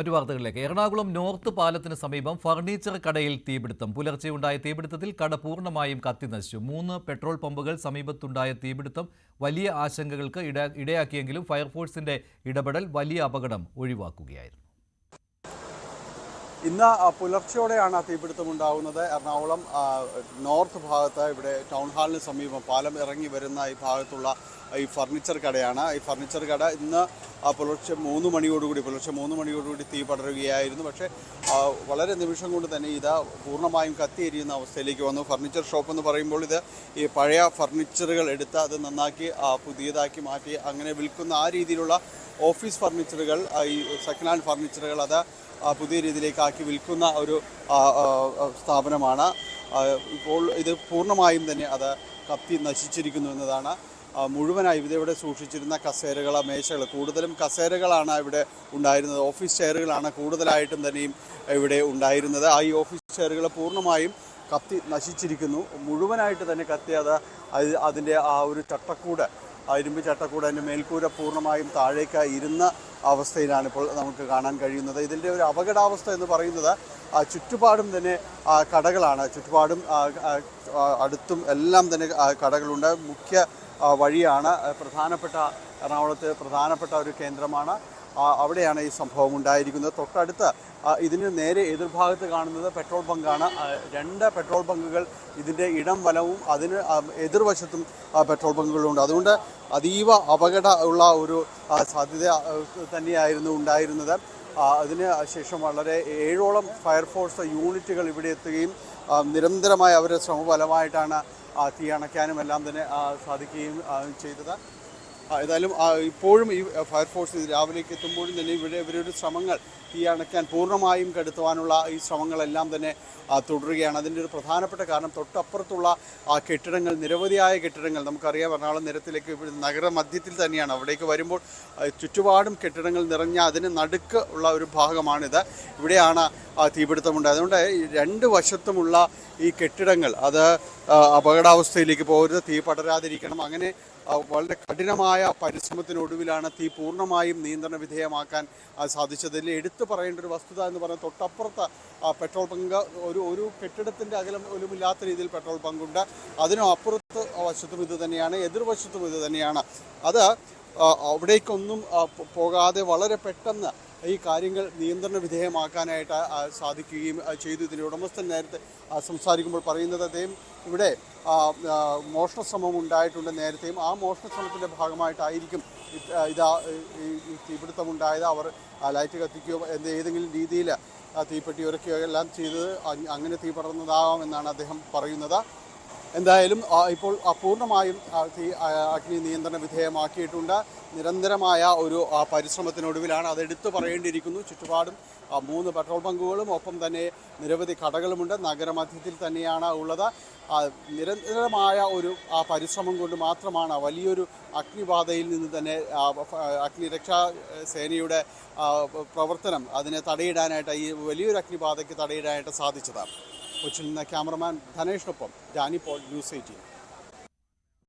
മറ്റു വാർത്തകളിലേക്ക്. എറണാകുളം നോർത്ത് പാലത്തിന് സമീപം ഫർണിച്ചർ കടയിൽ തീപിടുത്തം. പുലർച്ചെയുണ്ടായ തീപിടുത്തത്തിൽ കട പൂർണ്ണമായും കത്തിനശിച്ചു. 3 പെട്രോൾ പമ്പുകൾ സമീപത്തുണ്ടായ തീപിടുത്തം വലിയ ആശങ്കകൾക്ക് ഇടയാക്കിയെങ്കിലും ഫയർഫോഴ്സിന്റെ ഇടപെടൽ വലിയ അപകടം ഒഴിവാക്കുകയായിരുന്നു. ഇന്ന് പുലർച്ചയോടെയാണ് തീപിടുത്തം ഉണ്ടാകുന്നത്. എറണാകുളം നോർത്ത് ഭാഗത്ത് ഇവിടെ ടൗൺ ഹാളിന് സമീപം പാലം ഇറങ്ങി വരുന്ന ഈ ഭാഗത്തുള്ള ഈ ഫർണിച്ചർ കടയാണ്. ഈ ഫർണിച്ചർ കട ഇന്ന് പുലർച്ചെ 3 മണിയോടുകൂടി തീ പടരുകയായിരുന്നു. പക്ഷേ വളരെ നിമിഷം കൊണ്ട് തന്നെ ഇത് പൂർണ്ണമായും കത്തിയെരിയുന്ന അവസ്ഥയിലേക്ക് വന്നു. ഫർണിച്ചർ ഷോപ്പ് എന്ന് പറയുമ്പോൾ ഇത് ഈ പഴയ ഫർണിച്ചറുകൾ എടുത്ത് അത് നന്നാക്കി പുതിയതാക്കി മാറ്റി അങ്ങനെ വിൽക്കുന്ന ആ രീതിയിലുള്ള ഓഫീസ് ഫർണിച്ചറുകൾ, ഈ സെക്കൻഡ് ഹാൻഡ് ഫർണിച്ചറുകൾ അത് പുതിയ രീതിയിലേക്കാക്കി വിൽക്കുന്ന ഒരു സ്ഥാപനമാണ്. ഇപ്പോൾ ഇത് പൂർണ്ണമായും തന്നെ അത് കത്തി നശിച്ചിരിക്കുന്നു എന്നതാണ്. മുഴുവനായി ഇവിടെ സൂക്ഷിച്ചിരുന്ന കസേരകൾ, മേശകൾ, കൂടുതലും കസേരകളാണ് ഇവിടെ ഉണ്ടായിരുന്നത്. ഓഫീസ് ചെയറുകളാണ് കൂടുതലായിട്ടും തന്നെയും ഇവിടെ ഉണ്ടായിരുന്നത്. ഈ ഓഫീസ് ചെയറുകൾ പൂർണ്ണമായും കത്തി നശിച്ചിരിക്കുന്നു. മുഴുവനായിട്ട് തന്നെ കത്തി അതിൻ്റെ ആ ഒരു ചട്ടക്കൂട്, ഇരുമ്പ് ചട്ടക്കൂട്, അതിൻ്റെ മേൽക്കൂര പൂർണ്ണമായും താഴേക്ക് ഇരുന്ന അവസ്ഥയിലാണ് ഇപ്പോൾ നമുക്ക് കാണാൻ കഴിയുന്നത്. ഇതിൻ്റെ ഒരു അപകടാവസ്ഥ എന്ന് പറയുന്നത് ചുറ്റുപാടും തന്നെ കടകളാണ്. ചുറ്റുപാടും അടുത്തും എല്ലാം തന്നെ കടകളുണ്ട്. മുഖ്യ വഴിയാണ്, എറണാകുളത്ത് പ്രധാനപ്പെട്ട ഒരു കേന്ദ്രമാണ്. അവിടെയാണ് ഈ സംഭവം ഉണ്ടായിരിക്കുന്നത്. തൊട്ടടുത്ത് ഇതിന് നേരെ എതിർഭാഗത്ത് കാണുന്നത് പെട്രോൾ ബങ്കാണ്. 2 പെട്രോൾ ബങ്കുകൾ ഇതിൻ്റെ ഇടം വലവും അതിന് എതിർവശത്തും പെട്രോൾ ബങ്കുകളുണ്ട്. അതുകൊണ്ട് അതീവ അപകട ഉള്ള ഒരു സാധ്യത തന്നെയായിരുന്നു ഉണ്ടായിരുന്നത്. അതിന് ശേഷം വളരെ 7ഓളം ഫയർഫോഴ്സ് യൂണിറ്റുകൾ ഇവിടെ എത്തുകയും നിരന്തരമായി അവരുടെ ശ്രമഫലമായിട്ടാണ് തീ അണയ്ക്കാനും എല്ലാം തന്നെ സാധിക്കുകയും ചെയ്തത്. ഏതായാലും ഇപ്പോഴും ഈ ഫയർഫോഴ്സ് രാവിലേക്ക് എത്തുമ്പോഴും തന്നെ ഇവരുടെ ശ്രമങ്ങൾ തീ അണയ്ക്കാൻ പൂർണ്ണമായും കെടുത്തുവാനുള്ള ഈ ശ്രമങ്ങളെല്ലാം തന്നെ തുടരുകയാണ്. അതിൻ്റെ ഒരു പ്രധാനപ്പെട്ട കാരണം തൊട്ടപ്പുറത്തുള്ള കെട്ടിടങ്ങൾ, നിരവധിയായ കെട്ടിടങ്ങൾ, നമുക്കറിയാം എറണാകുളം നിരത്തിലേക്ക് നഗരമധ്യത്തിൽ തന്നെയാണ്. അവിടേക്ക് വരുമ്പോൾ ചുറ്റുപാടും കെട്ടിടങ്ങൾ നിറഞ്ഞ അതിന് നടുക്ക് ഉള്ള ഒരു ഭാഗമാണിത്. ഇവിടെയാണ് തീപിടുത്തമുണ്ടായത്. അതുകൊണ്ട് 2 വശത്തുമുള്ള ഈ കെട്ടിടങ്ങൾ അത് അപകടാവസ്ഥയിലേക്ക് പോകരുത്, തീ പടരാതിരിക്കണം. അങ്ങനെ വളരെ കഠിനമായ പരിശ്രമത്തിനൊടുവിലാണ് തീ പൂർണ്ണമായും നിയന്ത്രണ വിധേയമാക്കാൻ സാധിച്ചത്. ഇതിൽ എടുത്തു പറയേണ്ട ഒരു വസ്തുത എന്ന് പറയുന്നത് തൊട്ടപ്പുറത്ത് പെട്രോൾ പങ്ക്, ഒരു കെട്ടിടത്തിൻ്റെ അകലം പോലുമില്ലാത്ത രീതിയിൽ പെട്രോൾ പങ്കുണ്ട്. അതിനും അപ്പുറത്ത് വശത്തും ഇത് തന്നെയാണ്, എതിർവശത്തും ഇത് തന്നെയാണ്. അത് അവിടേക്കൊന്നും പോകാതെ വളരെ പെട്ടെന്ന് ഈ കാര്യങ്ങൾ നിയന്ത്രണ വിധേയമാക്കാനായിട്ട് സാധിക്കുകയും ചെയ്തു. ഇതിൻ്റെ ഉടമസ്ഥൻ നേരത്തെ സംസാരിക്കുമ്പോൾ പറയുന്നത് അദ്ദേഹം ഇവിടെ മോഷണശ്രമം ഉണ്ടായിട്ടുണ്ട് നേരത്തെയും. ആ മോഷണശ്രമത്തിൻ്റെ ഭാഗമായിട്ടായിരിക്കും ഈ തീപിടുത്തമുണ്ടായത്. അവർ ലൈറ്റ് കത്തിക്കുകയോ ഏതെങ്കിലും രീതിയിൽ തീപ്പെട്ടി ഉരയ്ക്കുകയോ എല്ലാം ചെയ്തത് അങ്ങനെ തീ പടർന്നതാകാമെന്നാണ് അദ്ദേഹം പറയുന്നത്. എന്തായാലും ഇപ്പോൾ പൂർണ്ണമായും അഗ്നി നിയന്ത്രണ വിധേയമാക്കിയിട്ടുണ്ട്. നിരന്തരമായ ഒരു പരിശ്രമത്തിനൊടുവിലാണ് അതെടുത്തു പറയേണ്ടിയിരിക്കുന്നു. ചുറ്റുപാടും 3 പെട്രോൾ ബങ്കുകളും ഒപ്പം തന്നെ നിരവധി കടകളുമുണ്ട്. നഗരമധ്യത്തിൽ തന്നെയാണ് ഉള്ളത്. നിരന്തരമായ ഒരു പരിശ്രമം കൊണ്ട് മാത്രമാണ് വലിയൊരു അഗ്നിബാധയിൽ നിന്ന് തന്നെ അഗ്നിരക്ഷാ സേനയുടെ പ്രവർത്തനം അതിനെ തടയിടാനായിട്ട്, ഈ വലിയൊരു അഗ്നിബാധയ്ക്ക് തടയിടാനായിട്ട് സാധിച്ചത്. കൊച്ചിയിൽ നിന്ന് ക്യാമറമാൻ ധനേഷിനൊപ്പം ഡാനി പോൾ, ന്യൂസ് 18.